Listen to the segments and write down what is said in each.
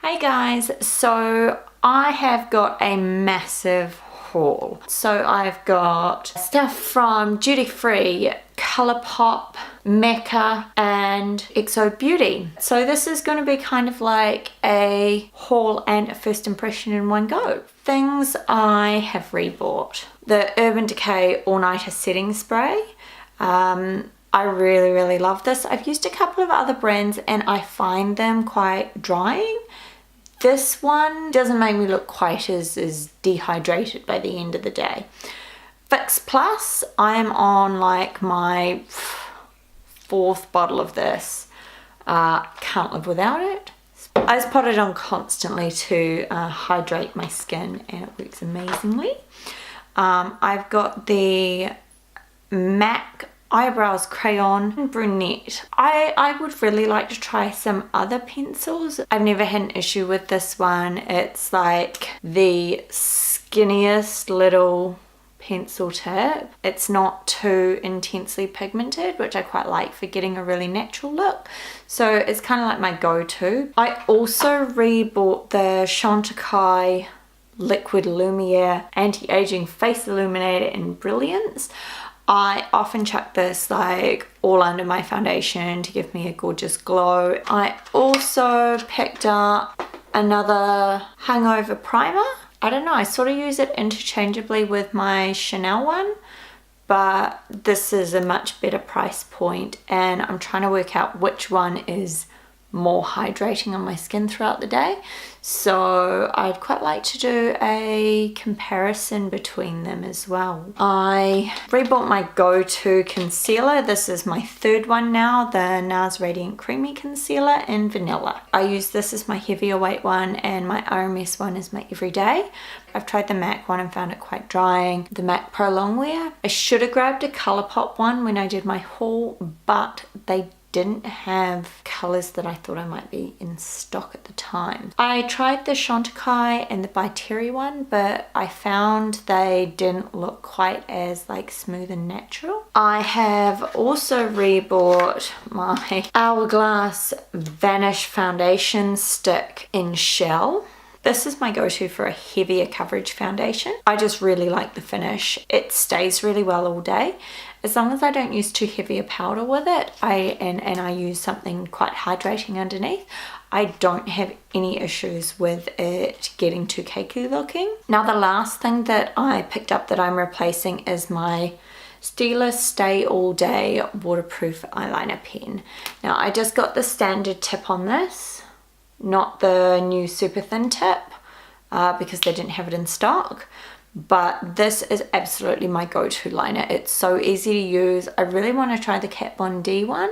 Hey guys, so I have got a massive haul. So I've got stuff from Duty Free, Colourpop, Mecca and XO Beauty. So this is going to be kind of like a haul and a first impression in one go. Things I have rebought. The Urban Decay All Nighter Setting Spray. I really love this. I've used a couple of other brands and I find them quite drying. This one doesn't make me look quite as dehydrated by the end of the day. Fix Plus, I'm on like my 4th bottle of this. Can't live without it. I just put it on constantly to hydrate my skin and it works amazingly. I've got the MAC Eyebrows Crayon Brunette. I would really like to try some other pencils. I've never had an issue with this one. It's like the skinniest little pencil tip. It's not too intensely pigmented, which I quite like for getting a really natural look. So it's kind of like my go-to. I also rebought the Chantecaille Liquid Lumiere Anti-Aging Face Illuminator in Brilliance. I often chuck this like all under my foundation to give me a gorgeous glow. I also picked up another Hangover primer. I don't know, I sort of use it interchangeably with my Chanel one, but this is a much better price point and I'm trying to work out which one is more hydrating on my skin throughout the day. So I'd quite like to do a comparison between them as well. I rebought my go-to concealer. This is my 3rd one now, the Nars Radiant Creamy Concealer in Vanilla. I use this as my heavier weight one and my RMS one is my everyday. I've tried the MAC one and found it quite drying. The MAC Pro Longwear. I should have grabbed a Colourpop one when I did my haul, but they didn't have colours that I thought I might be in stock at the time. I tried the Chantecaille and the By Terry one, but I found they didn't look quite as like smooth and natural. I have also rebought my Hourglass Vanish foundation stick in shell. This is my go-to for a heavier coverage foundation. I just really like the finish. It stays really well all day. As long as I don't use too heavy a powder with it, and I use something quite hydrating underneath, I don't have any issues with it getting too cakey looking. Now the last thing that I picked up that I'm replacing is my Stila Stay All Day waterproof eyeliner pen. Now I just got the standard tip on this, not the new super thin tip, because they didn't have it in stock. But this is absolutely my go-to liner. It's so easy to use. I really want to try the Kat Von D one,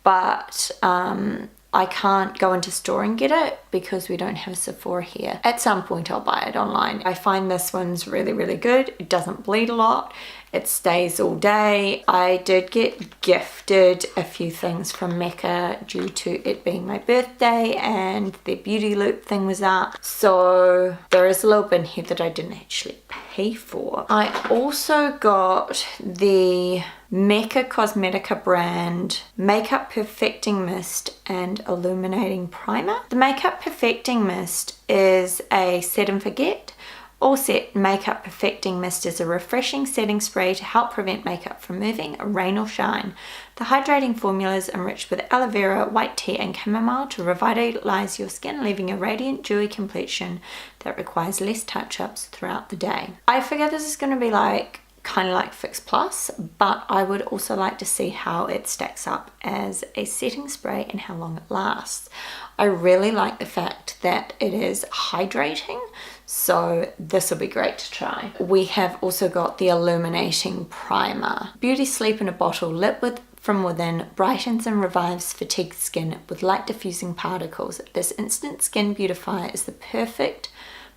but I can't go into store and get it because we don't have a Sephora here. At some point I'll buy it online. I find this one's really good. It doesn't bleed a lot. It stays all day. I did get gifted a few things from Mecca due to it being my birthday and their beauty loop thing was up. So there is a little bit in here that I didn't actually pay for. I also got the Mecca Cosmetica brand Makeup Perfecting Mist and Illuminating Primer. The Makeup Perfecting Mist is a set and forget. All Set Makeup Perfecting Mist is a refreshing setting spray to help prevent makeup from moving, rain or shine. The hydrating formula is enriched with aloe vera, white tea and chamomile to revitalize your skin, leaving a radiant, dewy complexion that requires less touch-ups throughout the day. I figure this is going to be like kind of like Fix Plus, but I would also like to see how it stacks up as a setting spray and how long it lasts. I really like the fact that it is hydrating, so this will be great to try. We have also got the Illuminating Primer. Beauty Sleep in a Bottle, lit from within, brightens and revives fatigued skin with light diffusing particles. This instant skin beautifier is the perfect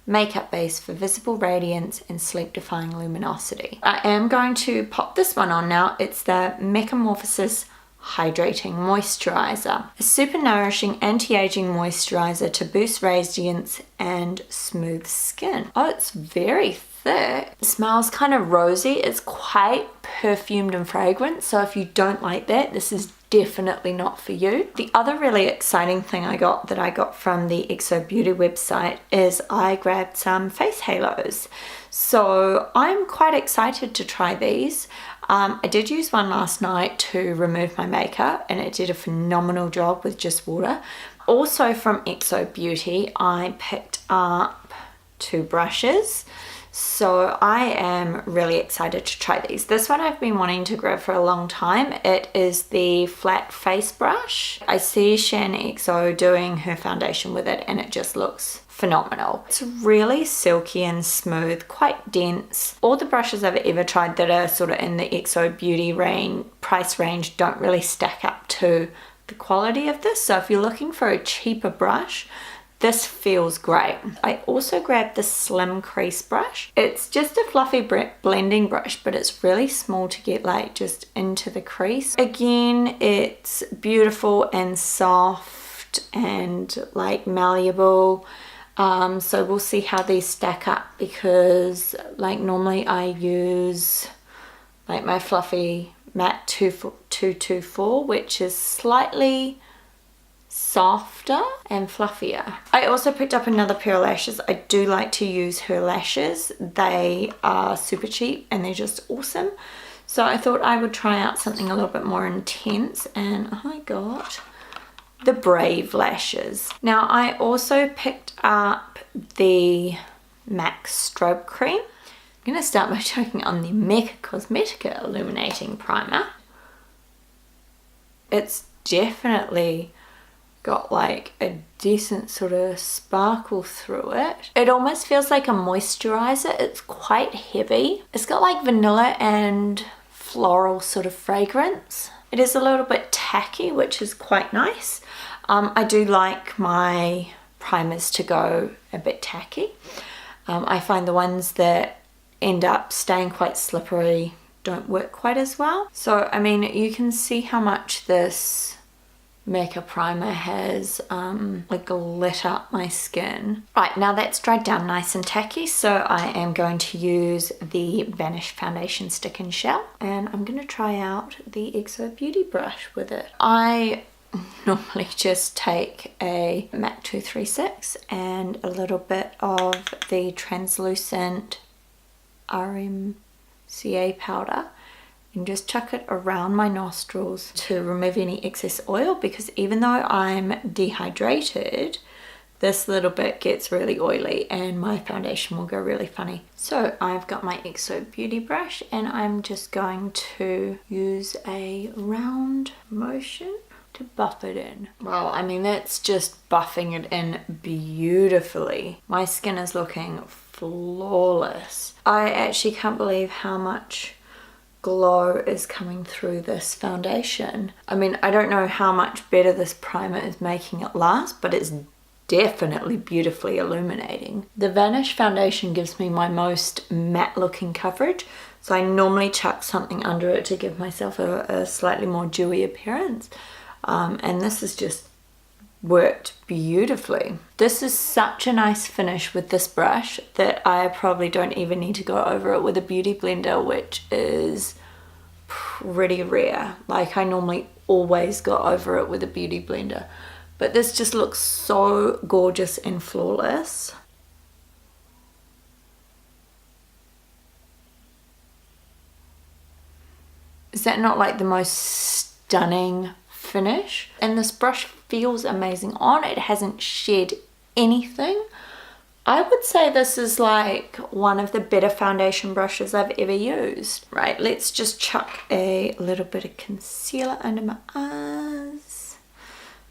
makeup base for visible radiance and sleep-defying luminosity. I am going to pop this one on now. It's the MECCAmophosis Hydrating Moisturizer. A super nourishing anti-aging moisturizer to boost radiance and smooth skin. Oh, it's very thick. It smells kind of rosy. It's quite perfumed and fragrant, so if you don't like that, this is definitely not for you. The other really exciting thing I got from the XO Beauty website is I grabbed some face halos. So I'm quite excited to try these. I did use one last night to remove my makeup and it did a phenomenal job with just water. Also from XO Beauty, I picked up 2 brushes. So I am really excited to try these. This one I've been wanting to grab for a long time. It is the flat face brush. I see Shan XO doing her foundation with it and it just looks phenomenal. It's really silky and smooth, quite dense. All the brushes I've ever tried that are sort of in the XO Beauty price range don't really stack up to the quality of this. So if you're looking for a cheaper brush, this feels great. I also grabbed the Slim Crease brush. It's just a fluffy blending brush, but it's really small to get like just into the crease. Again, it's beautiful and soft and like malleable. So we'll see how these stack up because like normally I use like my fluffy matte 224, which is slightly softer and fluffier. I also picked up another pair of lashes. I do like to use her lashes. They are super cheap and they're just awesome. So I thought I would try out something a little bit more intense and I got the Brave lashes. Now I also picked up the MAC Strobe Cream. I'm going to start by checking on the Mecca Cosmetica Illuminating Primer. It's definitely got like a decent sort of sparkle through it. It almost feels like a moisturizer. It's quite heavy. It's got like vanilla and floral sort of fragrance. It is a little bit tacky, which is quite nice. I do like my primers to go a bit tacky. I find the ones that end up staying quite slippery don't work quite as well. So I mean, you can see how much this Mecca primer has like lit up my skin. Right, now that's dried down nice and tacky, so I am going to use the Vanish foundation stick and shell and I'm going to try out the XO Beauty brush with it. I normally just take a MAC 236 and a little bit of the translucent RMCA powder and just chuck it around my nostrils to remove any excess oil, because even though I'm dehydrated, this little bit gets really oily and my foundation will go really funny. So I've got my XO Beauty brush and I'm just going to use a round motion to buff it in. Well, I mean, that's just buffing it in beautifully. My skin is looking flawless. I actually can't believe how much glow is coming through this foundation. I mean, I don't know how much better this primer is making it last, but it's definitely beautifully illuminating. The Vanish foundation gives me my most matte looking coverage, so I normally chuck something under it to give myself a slightly more dewy appearance. And this has just worked beautifully. This is such a nice finish with this brush that I probably don't even need to go over it with a beauty blender, which is pretty rare. Like I normally always go over it with a beauty blender, but this just looks so gorgeous and flawless. Is that not like the most stunning finish? And this brush feels amazing on. It hasn't shed anything. I would say this is like one of the better foundation brushes I've ever used. Right, let's just chuck a little bit of concealer under my eyes.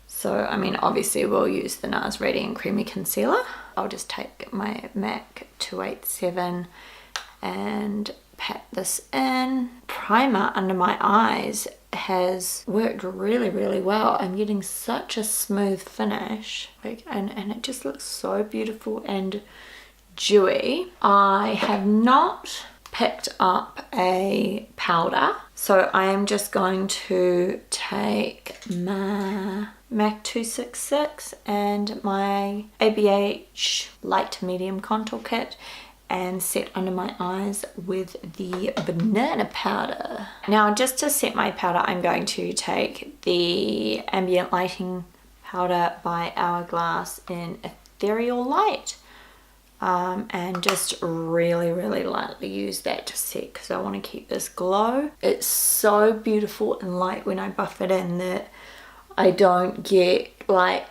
So, I mean, obviously we'll use the Nars Radiant Creamy Concealer. I'll just take my MAC 287 and pat this in. Primer under my eyes has worked really, really well. I'm getting such a smooth finish, like, and it just looks so beautiful and dewy. I have not picked up a powder. So I am just going to take my MAC 266 and my ABH light to medium contour kit and set under my eyes with the banana powder. Now just to set my powder, I'm going to take the ambient lighting powder by Hourglass in Ethereal Light. And just really lightly use that to set because I want to keep this glow. It's so beautiful and light when I buff it in that I don't get like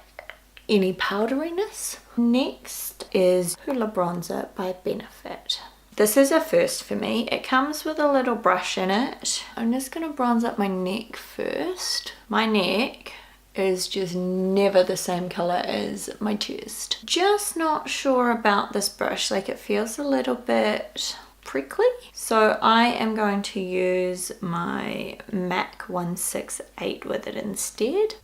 any powderiness. Next is Hoola Bronzer by Benefit. This is a first for me. It comes with a little brush in it. I'm just going to bronze up my neck first. My neck is just never the same color as my chest. Just not sure about this brush, like it feels a little bit prickly. So I am going to use my MAC 168 with it instead.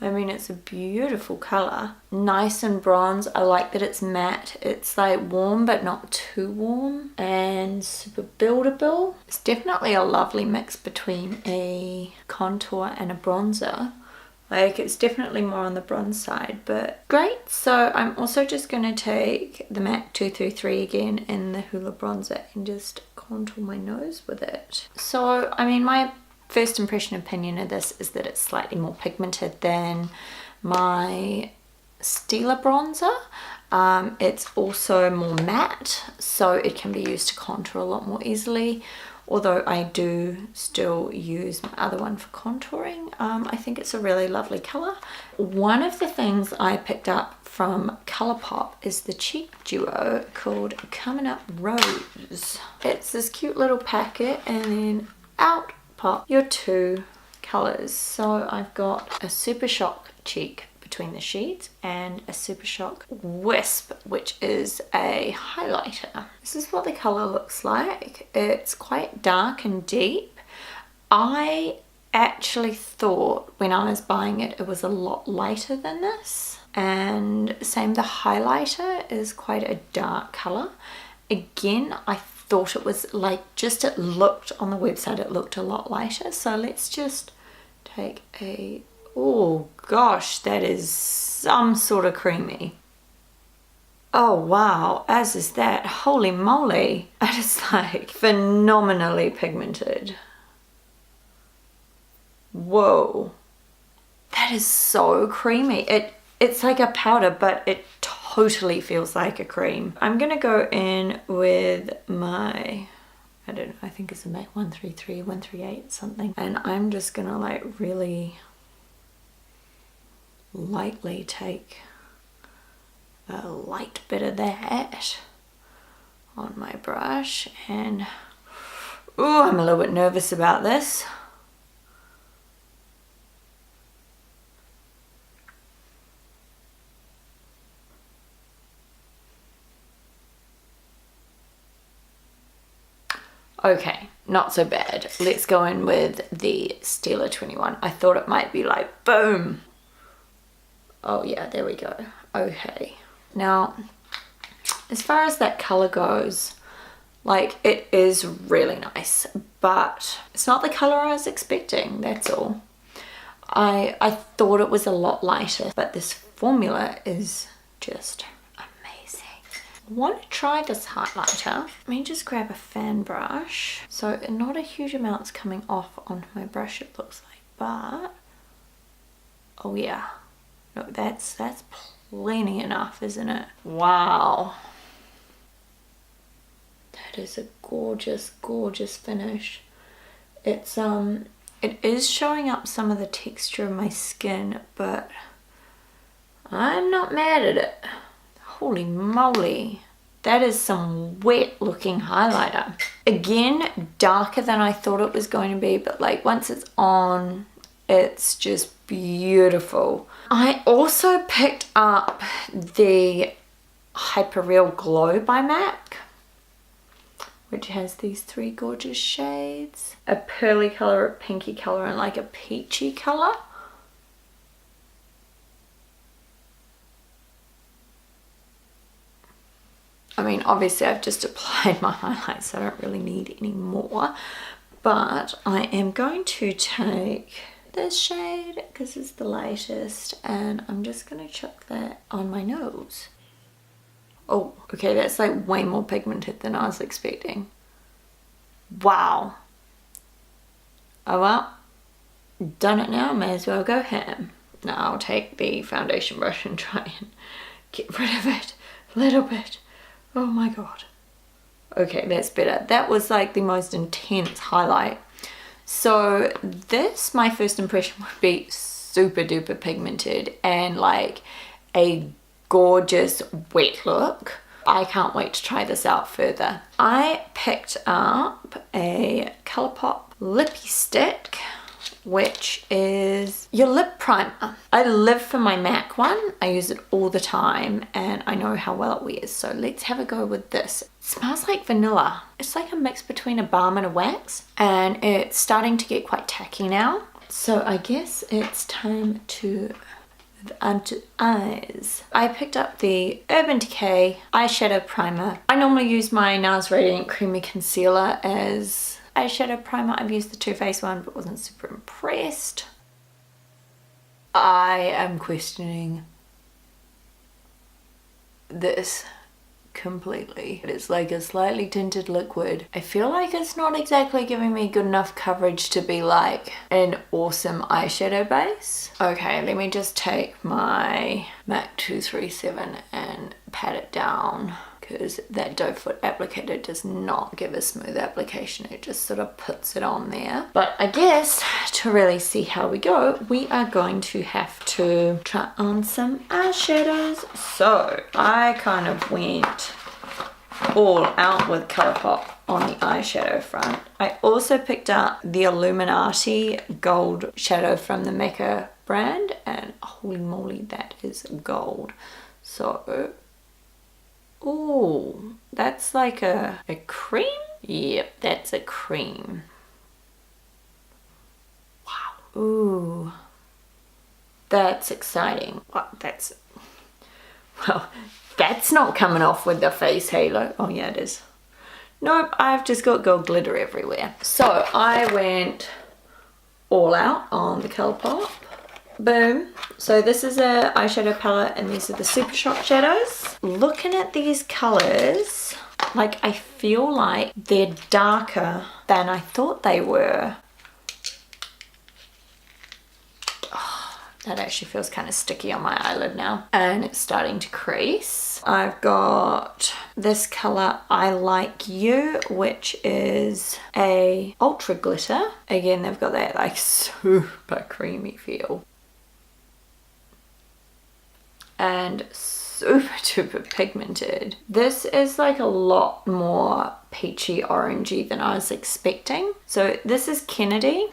I mean, it's a beautiful color. Nice and bronze. I like that it's matte. It's like warm but not too warm. And super buildable. It's definitely a lovely mix between a contour and a bronzer. Like, it's definitely more on the bronze side, but great. So I'm also just going to take the MAC 233 again in the Hoola bronzer and just contour my nose with it. So, I mean, my first impression opinion of this is that it's slightly more pigmented than my Stila bronzer. It's also more matte, so it can be used to contour a lot more easily, although I do still use my other one for contouring. I think it's a really lovely color. One of the things I picked up from Colourpop is the cheek duo called Coming Up Rose. It's this cute little packet and then out pop your two colors. So I've got a Supershock cheek between the sheets and a Supershock Wisp, which is a highlighter. This is what the color looks like. It's quite dark and deep. I actually thought when I was buying it, it was a lot lighter than this. And same, the highlighter is quite a dark color. Again, I thought it was like, just it looked on the website, it looked a lot lighter. So let's just take a, oh gosh, that is some sort of creamy. Oh wow, as is that. Holy moly. That is like phenomenally pigmented. Whoa. That is so creamy. It's like a powder, but it totally feels like a cream. I'm gonna go in with my, I don't know, I think it's a MAC 133, 138 something. And I'm just gonna like really lightly take a light bit of that on my brush. And ooh, I'm a little bit nervous about this. Okay, not so bad. Let's go in with the Stila 21. I thought it might be like, boom. Oh yeah, there we go. Okay. Now, as far as that color goes, like, it is really nice, but it's not the color I was expecting, that's all. I thought it was a lot lighter, but this formula is just want to try this highlighter. Let me just grab a fan brush. So not a huge amount's coming off onto my brush, it looks like, but oh yeah, look, that's plenty enough, isn't it? Wow, that is a gorgeous finish. It's it is showing up some of the texture of my skin, but I'm not mad at it. Holy moly, that is some wet looking highlighter. Again, darker than I thought it was going to be, but like once it's on, it's just beautiful. I also picked up the Hyperreal Glow by MAC, which has these three gorgeous shades. A pearly color, a pinky color, and like a peachy color. I mean, obviously I've just applied my highlights, so I don't really need any more. But I am going to take this shade because it's the lightest, and I'm just going to chuck that on my nose. Oh, okay, that's like way more pigmented than I was expecting. Wow. Oh well, done it now, may as well go ham. Now I'll take the foundation brush and try and get rid of it a little bit. Oh my god. Okay, that's better. That was like the most intense highlight. So this, my first impression would be super duper pigmented and like a gorgeous wet look. I can't wait to try this out further. I picked up a Colourpop lippy stick, which is your lip primer. I live for my MAC one. I use it all the time and I know how well it wears. So let's have a go with this. It smells like vanilla. It's like a mix between a balm and a wax, and it's starting to get quite tacky now. So I guess it's time to under eyes. I picked up the Urban Decay eyeshadow primer. I normally use my Nars Radiant Creamy Concealer as eyeshadow primer. I've used the Too Faced one but wasn't super impressed. I am questioning this completely. It is like a slightly tinted liquid. I feel like it's not exactly giving me good enough coverage to be like an awesome eyeshadow base. Okay, let me just take my MAC 237 and pat it down, because that doe foot applicator does not give a smooth application. It just sort of puts it on there. But I guess to really see how we go, we are going to have to try on some eyeshadows. So I kind of went all out with Colourpop on the eyeshadow front. I also picked up the Illuminati gold shadow from the Mecca brand, and holy moly, that is gold. So ooh, that's like a cream? Yep, that's a cream. Wow. Ooh, that's exciting. Well, that's not coming off with the face halo. Oh yeah, it is. Nope, I've just got gold glitter everywhere. So I went all out on the Colourpop. Boom. So this is a eyeshadow palette and these are the Supershock shadows. Looking at these colors, like I feel like they're darker than I thought they were. Oh, that actually feels kind of sticky on my eyelid now. And it's starting to crease. I've got this color, I Like You, which is a ultra glitter. Again, they've got that like super creamy feel. And super duper pigmented. This is like a lot more peachy orangey than I was expecting. So this is Kennedy.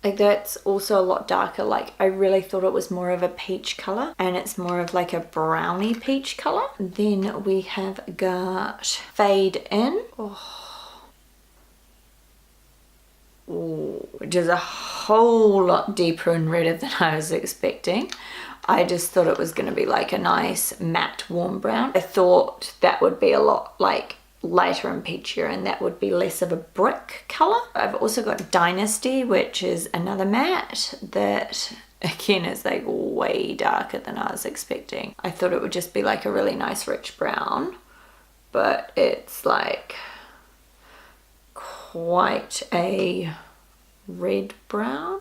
Like that's also a lot darker. Like I really thought it was more of a peach color, and it's more of like a browny peach color. Then we have got Fade In. Ooh, which is a whole lot deeper and redder than I was expecting. I just thought it was going to be like a nice matte warm brown. I thought that would be a lot like lighter and peachier, and that would be less of a brick color. I've also got Dynasty, which is another matte that again is like way darker than I was expecting. I thought it would just be like a really nice rich brown, but it's like quite a red brown.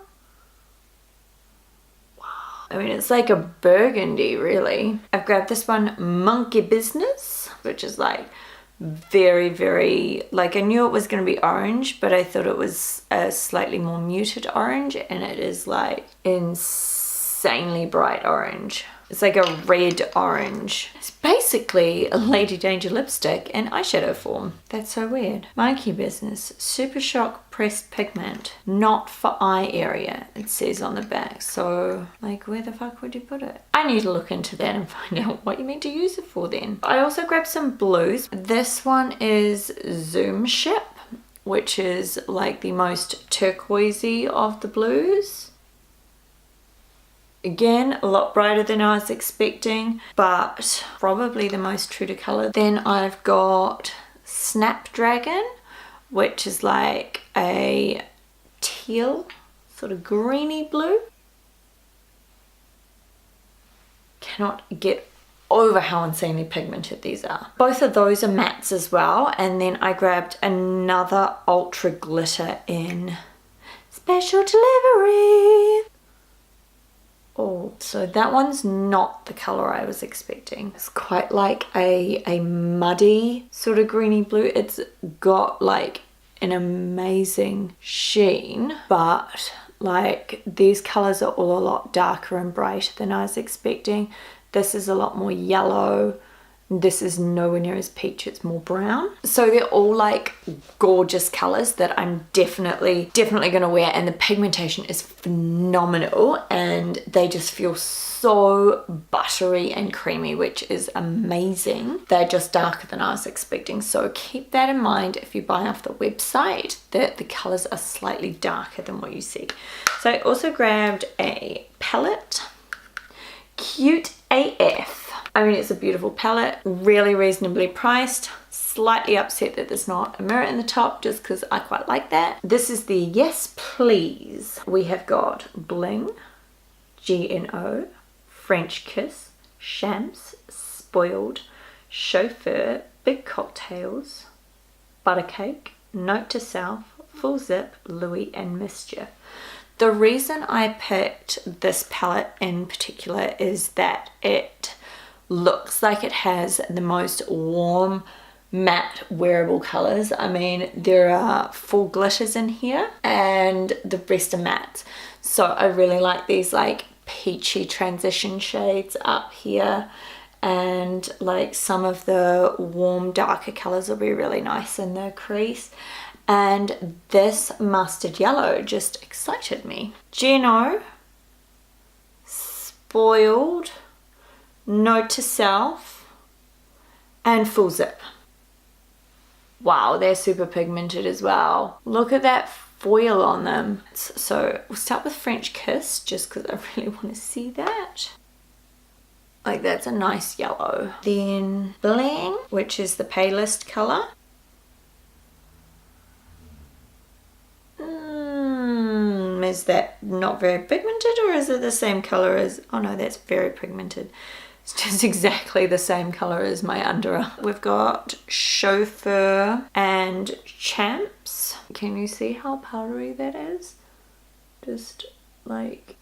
Wow. I mean, it's like a burgundy really. I've grabbed this one, Monkey Business, which is like very, like I knew it was going to be orange, but I thought it was a slightly more muted orange, and it is like insanely bright orange. It's like a red orange. It's basically a Lady Danger lipstick in eyeshadow form. That's so weird. Monkey Business, Supershock pressed pigment, not for eye area, it says on the back. So like where the fuck would you put it? I need to look into that and find out what you meant to use it for then. I also grabbed some blues. This one is Zoom Ship, which is like the most turquoisey of the blues. Again, a lot brighter than I was expecting, but probably the most true to color. Then I've got Snapdragon, which is like a teal, sort of greeny blue. Cannot get over how insanely pigmented these are. Both of those are mattes as well. And then I grabbed another ultra glitter in Special Delivery. Oh, so that one's not the color I was expecting. It's quite like a muddy sort of greeny blue. It's got like an amazing sheen, but like these colors are all a lot darker and brighter than I was expecting. This is a lot more yellow. This is nowhere near as peach, it's more brown. So they're all like gorgeous colors that I'm definitely gonna wear, and the pigmentation is phenomenal and they just feel so buttery and creamy, which is amazing. They're just darker than I was expecting. So keep that in mind if you buy off the website, that the colors are slightly darker than what you see. So I also grabbed a palette, cute AF. I mean, it's a beautiful palette, really reasonably priced. Slightly upset that there's not a mirror in the top, just because I quite like that. This is the Yes Please. We have got Bling, GNO, French Kiss, Shams, Spoiled, Chauffeur, Big Cocktails, Buttercake, Note to Self, Full Zip, Louis, and Mischief. The reason I picked this palette in particular is that it looks like it has the most warm matte wearable colors. I mean, there are full glitters in here and the rest are mattes. So I really like these like peachy transition shades up here, and like some of the warm darker colors will be really nice in the crease. And this mustard yellow just excited me. Geno, Spoiled, Note to Self, and Full Zip. Wow, they're super pigmented as well. Look at that foil on them. So we'll start with French Kiss, just because I really want to see that. Like, that's a nice yellow. Then Bling, which is the palest color. Is that not very pigmented, or is it the same color as, oh no, that's very pigmented. It's just exactly the same color as my under eye. We've got Chauffeur and Champs. Can you see how powdery that is? Just like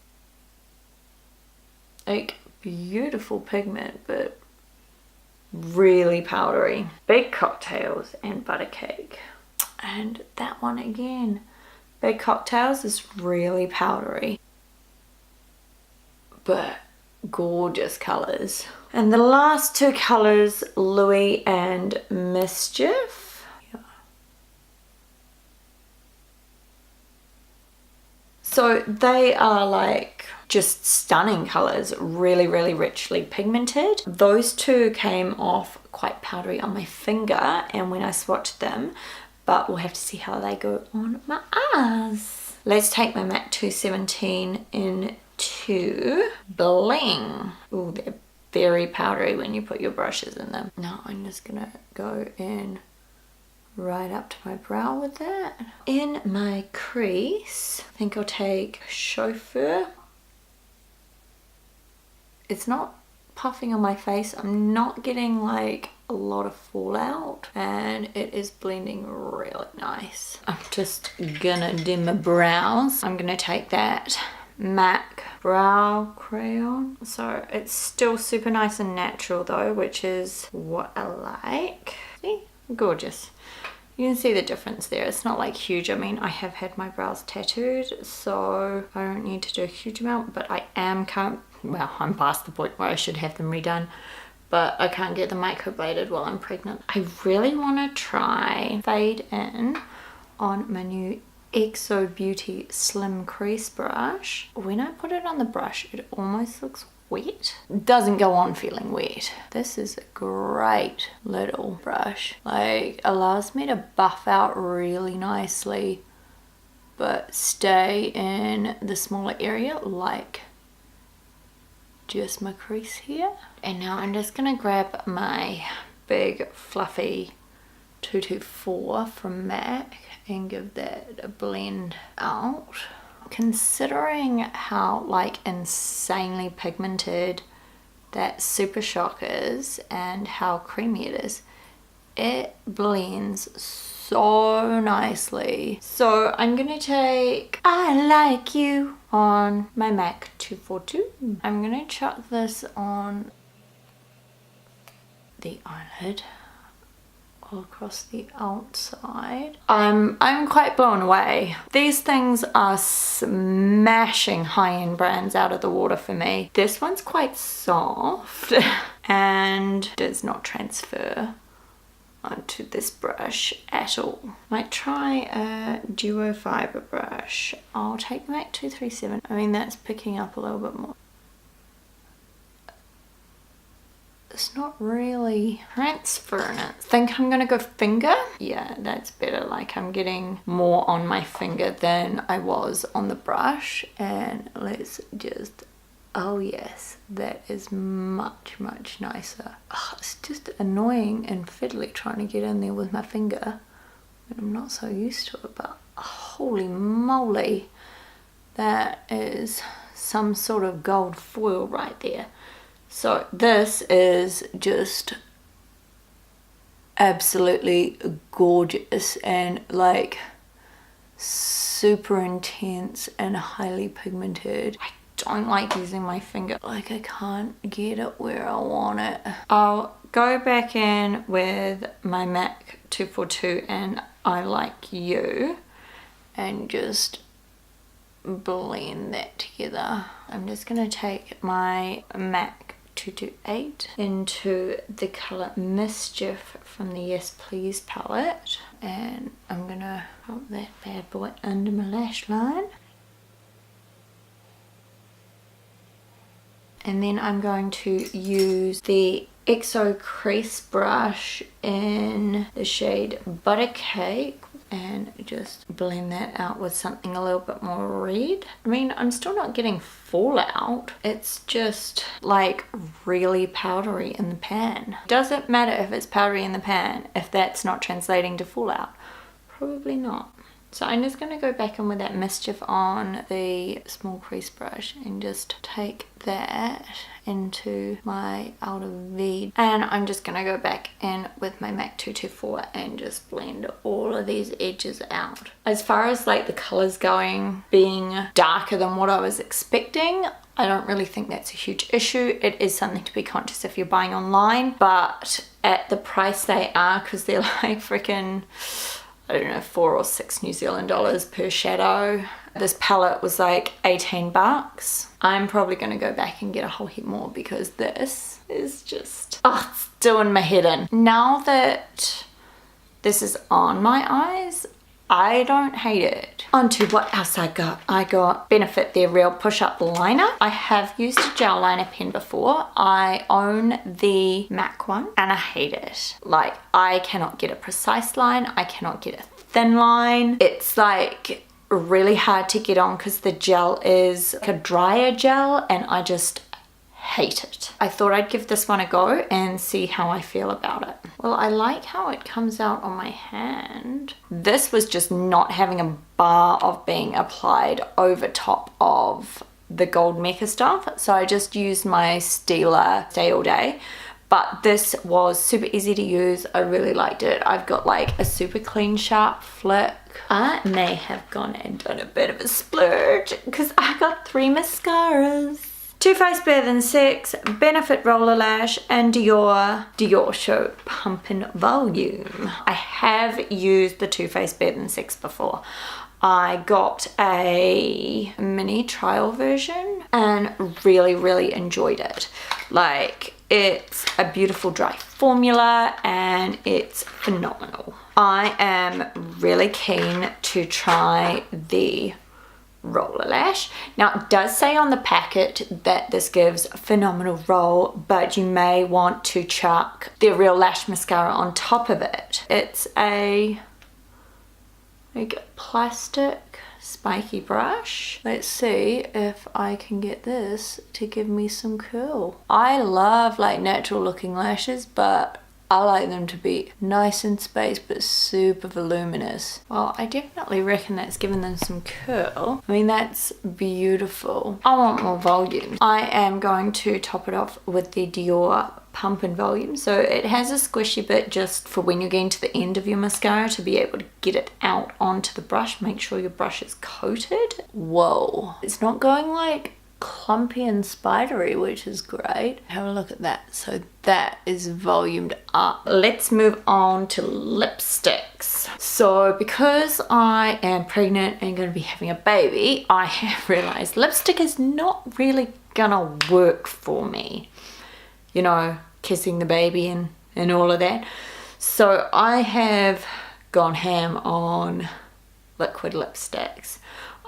beautiful pigment, but really powdery. Big Cocktails and Buttercake. And that one again. Big Cocktails is really powdery, but gorgeous colors. And the last two colors, Louis and Mischief. Yeah. So they are like just stunning colors, really richly pigmented. Those two came off quite powdery on my finger, and when I swatched them, but we'll have to see how they go on my eyes. Let's take my MAC 217 into Bling. Oh, they're very powdery when you put your brushes in them. Now I'm just gonna go in right up to my brow with that. In my crease, I think I'll take Chauffeur. It's not puffing on my face. I'm not getting like a lot of fallout, and it is blending really nice. I'm just gonna do my brows. I'm gonna take that MAC brow crayon. So it's still super nice and natural though, which is what I like. See? Gorgeous. You can see the difference there. It's not like huge. I mean, I have had my brows tattooed, so I don't need to do a huge amount, but I am well, I'm past the point where I should have them redone, but I can't get them microbladed while I'm pregnant. I really want to try Fade In on my new Exo Beauty Slim Crease brush. When I put it on the brush, it almost looks wet. It doesn't go on feeling wet. This is a great little brush. Like, allows me to buff out really nicely, but stay in the smaller area like just my crease here. And now I'm just gonna grab my big fluffy 224 from MAC and give that a blend out. Considering how like insanely pigmented that Supershock is and how creamy it is, it blends so nicely. So I'm gonna take I Like You on my MAC 242. I'm gonna chuck this on the eyelid all across the outside. I'm quite blown away. These things are smashing high-end brands out of the water for me. This one's quite soft and does not transfer onto this brush at all. Might try a duo fiber brush. I'll take the MAC 237. I mean, that's picking up a little bit more. It's not really transferring it. Think I'm gonna go finger. Yeah, that's better. Like I'm getting more on my finger than I was on the brush. And let's just, oh yes, that is much nicer. Oh, it's just annoying and fiddly trying to get in there with my finger. I'm not so used to it, but holy moly, that is some sort of gold foil right there. So this is just absolutely gorgeous and like super intense and highly pigmented. I don't like using my finger, like I can't get it where I want it. I'll go back in with my MAC 242 and I Like You and just blend that together. I'm just gonna take my MAC 228 into the colour Mischief from the Yes Please palette, and I'm gonna pop that bad boy under my lash line. And then I'm going to use the XO Crease brush in the shade Butter Cake and just blend that out with something a little bit more red. I mean, I'm still not getting fallout. It's just like really powdery in the pan. Doesn't matter if it's powdery in the pan if that's not translating to fallout. Probably not. So I'm just going to go back in with that Mischief on the small crease brush and just take that into my outer V. And I'm just going to go back in with my MAC 224 and just blend all of these edges out. As far as like the colours going, being darker than what I was expecting, I don't really think that's a huge issue. It is something to be conscious if you're buying online, but at the price they are, because they're like freaking, I don't know, 4 or 6 New Zealand dollars per shadow. This palette was like 18 bucks. I'm probably gonna go back and get a whole heap more because this is just, oh, it's doing my head in. Now that this is on my eyes, I don't hate it. On to what else I got. I got Benefit their Real Push-Up Liner. I have used a gel liner pen before. I own the MAC one and I hate it. Like, I cannot get a precise line. I cannot get a thin line. It's like really hard to get on because the gel is like a drier gel and I just hate it. I thought I'd give this one a go and see how I feel about it. Well, I like how it comes out on my hand. This was just not having a bar of being applied over top of the gold Mecca stuff. So I just used my Stila Stay All Day. But this was super easy to use. I really liked it. I've got like a super clean, sharp flick. I may have gone and done a bit of a splurge because I got 3 mascaras. Too Faced Better Than Sex, Benefit Roller Lash, and Dior Show Pumpin' Volume. I have used the Too Faced Better Than Sex before. I got a mini trial version and really enjoyed it. Like, it's a beautiful dry formula and it's phenomenal. I am really keen to try the roller lash. Now, it does say on the packet that this gives phenomenal roll, but you may want to chuck the Real Lash Mascara on top of it. It's a like plastic spiky brush. Let's see if I can get this to give me some curl. I love like natural looking lashes, but I like them to be nice and spaced but super voluminous. Well, I definitely reckon that's given them some curl. I mean, that's beautiful. I want more volume. I am going to top it off with the Dior Pump and Volume. So it has a squishy bit just for when you're getting to the end of your mascara to be able to get it out onto the brush. Make sure your brush is coated. Whoa. It's not going like clumpy and spidery, which is great. Have a look at that. So that is volumed up. Let's move on to lipsticks. So because I am pregnant and going to be having a baby, I have realized lipstick is not really gonna work for me. You know, kissing the baby and all of that. So I have gone ham on liquid lipsticks.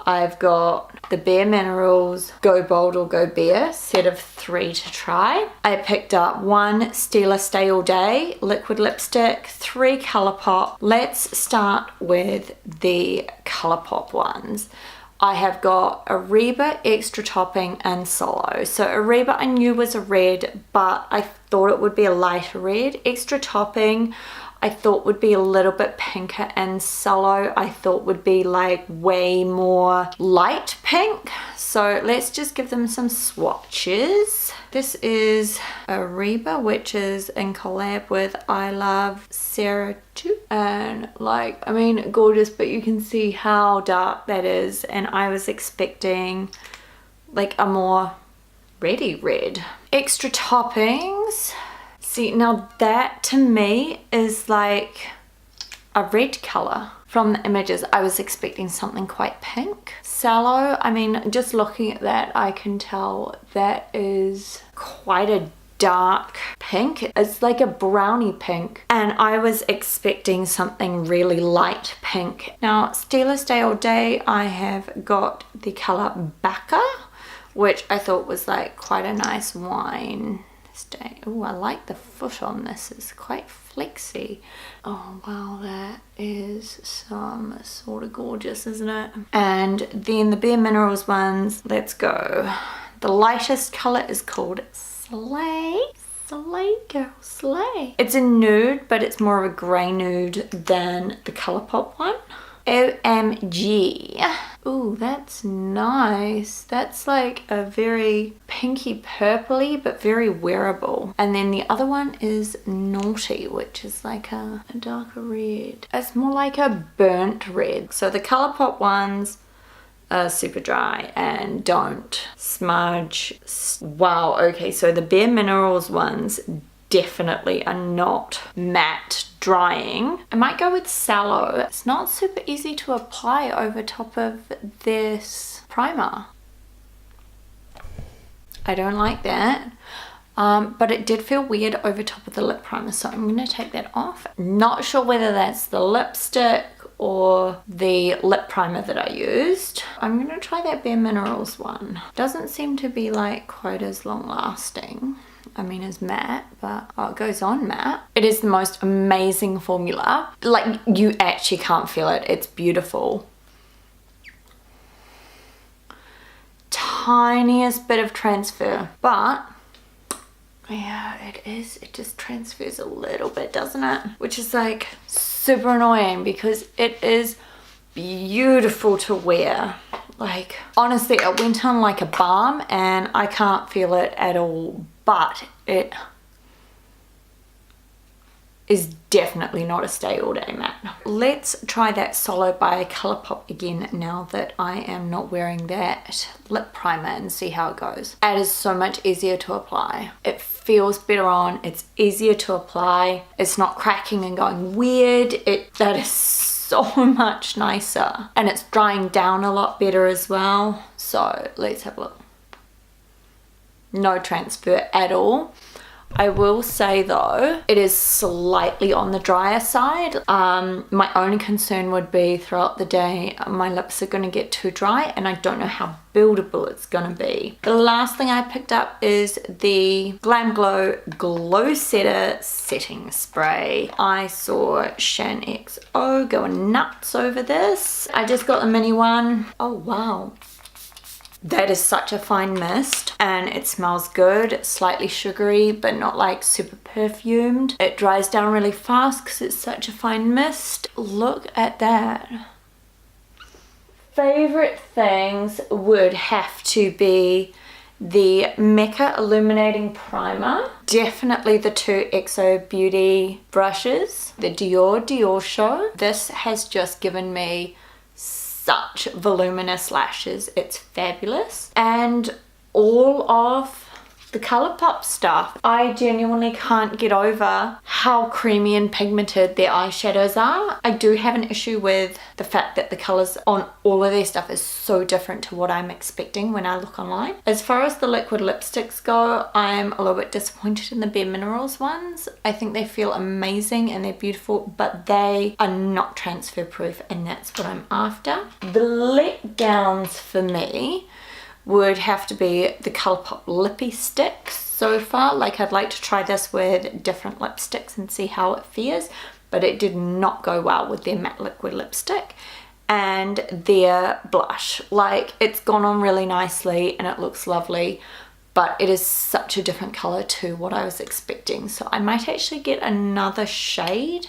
I've got the Bare Minerals Go Bold or Go Bare set of 3 to try. I picked up 1 Stila Stay All Day liquid lipstick, 3 Colourpop. Let's start with the Colourpop ones. I have got a Reba Extra Topping and Solo. So a Reba I knew was a red, but I thought it would be a lighter red. Extra Topping I thought would be a little bit pinker, and Solo I thought would be like way more light pink. So let's just give them some swatches. This is a Reba, which is in collab with I Love Sarah too. And like, I mean, gorgeous, but you can see how dark that is. And I was expecting like a more reddy red. Extra Toppings. See, now that to me is like a red color. From the images, I was expecting something quite pink. Sallow, I mean, just looking at that, I can tell that is quite a dark pink. It's like a brownie pink. And I was expecting something really light pink. Now, Stila Stay All Day, I have got the color Bacca, which I thought was like quite a nice wine. Oh, I like the foot on this. It's quite flexy. Oh wow, that is some sort of gorgeous, isn't it? And then the Bare Minerals ones, let's go. The lightest color is called Slay. Slay, girl, slay. It's a nude, but it's more of a grey nude than the Colourpop one. OMG. Ooh, that's nice. That's like a very pinky purpley, but very wearable. And then the other one is Naughty, which is like a darker red. It's more like a burnt red. So the Colourpop ones are super dry and don't smudge. Wow, okay, so the Bare Minerals ones definitely are not matte drying. I might go with Sallow. It's not super easy to apply over top of this primer. I don't like that. But it did feel weird over top of the lip primer, so I'm going to take that off. Not sure whether that's the lipstick or the lip primer that I used. I'm going to try that Bare Minerals one. Doesn't seem to be like quite as long lasting. I mean, it's matte, but oh, it goes on matte. It is the most amazing formula. Like, you actually can't feel it. It's beautiful. Tiniest bit of transfer, but yeah, it is. It just transfers a little bit, doesn't it? Which is like super annoying because it is beautiful to wear. Like, honestly, it went on like a balm and I can't feel it at all. But it is definitely not a stay all day matte. Let's try that Solo by Colourpop again now that I am not wearing that lip primer and see how it goes. It is so much easier to apply. It feels better on, it's easier to apply. It's not cracking and going weird. That is so much nicer. And it's drying down a lot better as well. So let's have a look. No transfer at all. I will say though, it is slightly on the drier side. My only concern would be throughout the day, my lips are going to get too dry and I don't know how buildable it's going to be. The last thing I picked up is the Glam Glow Glow Setter Setting Spray. I saw ShanXO going nuts over this. I just got the mini one. Oh wow. That is such a fine mist and it smells good. It's slightly sugary but not like super perfumed. It dries down really fast because it's such a fine mist. Look at that. Favorite things would have to be the Mecca Illuminating Primer. Definitely the two XO Beauty brushes. The Dior Show. This has just given me such voluminous lashes. It's fabulous. And all of the Colourpop stuff. I genuinely can't get over how creamy and pigmented their eyeshadows are. I do have an issue with the fact that the colours on all of their stuff is so different to what I'm expecting when I look online. As far as the liquid lipsticks go, I'm a little bit disappointed in the Bare Minerals ones. I think they feel amazing and they're beautiful, but they are not transfer proof and that's what I'm after. The lip gowns for me would have to be the Colourpop Lippy Sticks so far. Like I'd like to try this with different lipsticks and see how it fares, but it did not go well with their matte liquid lipstick. And their blush, like it's gone on really nicely and it looks lovely, but it is such a different color to what I was expecting. So I might actually get another shade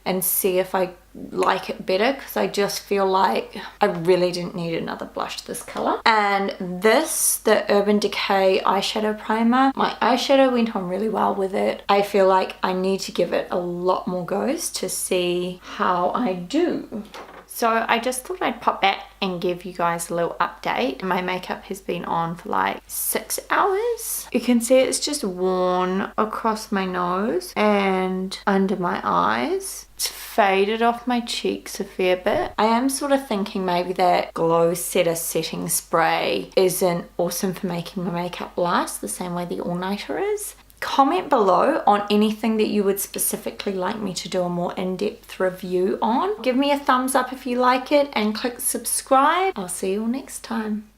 and see if I like it better, because I just feel like I really didn't need another blush this color. And this, the Urban Decay eyeshadow primer, my eyeshadow went on really well with it. I feel like I need to give it a lot more goes to see how I do. So I just thought I'd pop back and give you guys a little update. My makeup has been on for like 6 hours. You can see it's just worn across my nose and under my eyes. It's faded off my cheeks a fair bit. I am sort of thinking maybe that Glow Setter Setting Spray isn't awesome for making my makeup last the same way the All Nighter is. Comment below on anything that you would specifically like me to do a more in-depth review on. Give me a thumbs up if you like it and click subscribe. I'll see you all next time.